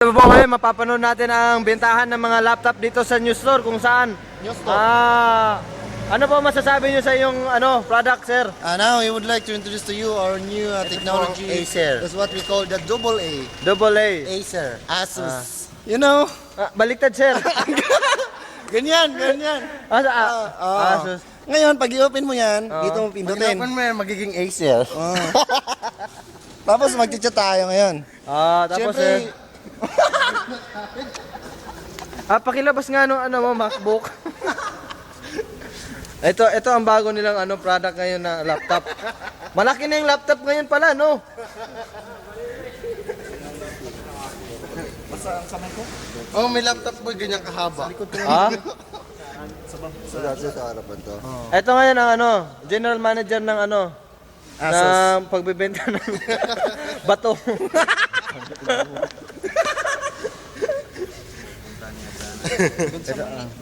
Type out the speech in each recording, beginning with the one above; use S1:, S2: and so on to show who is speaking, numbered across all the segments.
S1: Po ngayon, mapapanood natin ang bentahan ng mga laptop dito sa New Store kung saan.
S2: New Store.
S1: Ano po masasabi nyo sa iyong product, sir?
S2: Now we would like to introduce to you our new technology.
S1: Acer.
S2: That's what we call the double A.
S1: Double A.
S2: Acer. Asus. You know?
S1: Baliktad, sir.
S2: Ganyan.
S1: Asus.
S2: Ngayon, pag i-open mo yan, dito mo pindutin.
S3: Pag-open mo yan, magiging Acer.
S2: Tapos mag-chat tayo ngayon.
S1: Tapos,
S2: Siyempre,
S1: sir. Pakilabas nga nung MacBook. Ito ang bago nilang product ngayon na laptop. Malaki na yung laptop ngayon pala, no?
S3: Oh, may laptop mo ganyan kahaba.
S2: sa harapan to.
S1: Ito ngayon ang general manager ng
S2: Asus.
S1: ng pagbebenta ng bato.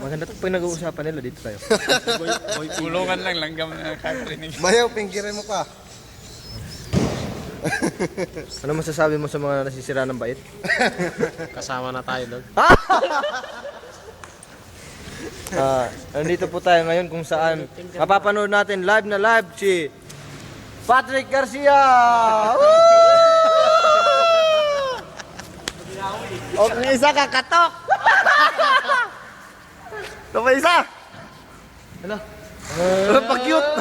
S1: Maganda to pag nag-uusapan nila dito tayo.
S4: Kulungan lang langgam na katrinig.
S3: Bayaw, pinggirin mo pa.
S1: Ano masasabi mo sa mga nasisira ng bait?
S4: Kasama na tayo doon.
S1: Nandito po tayo ngayon kung saan mapapanood natin live na live si Patrick Garcia!
S2: O, kung isa kakatok! Ito pa isa!
S1: Ano?
S2: Pa-cute!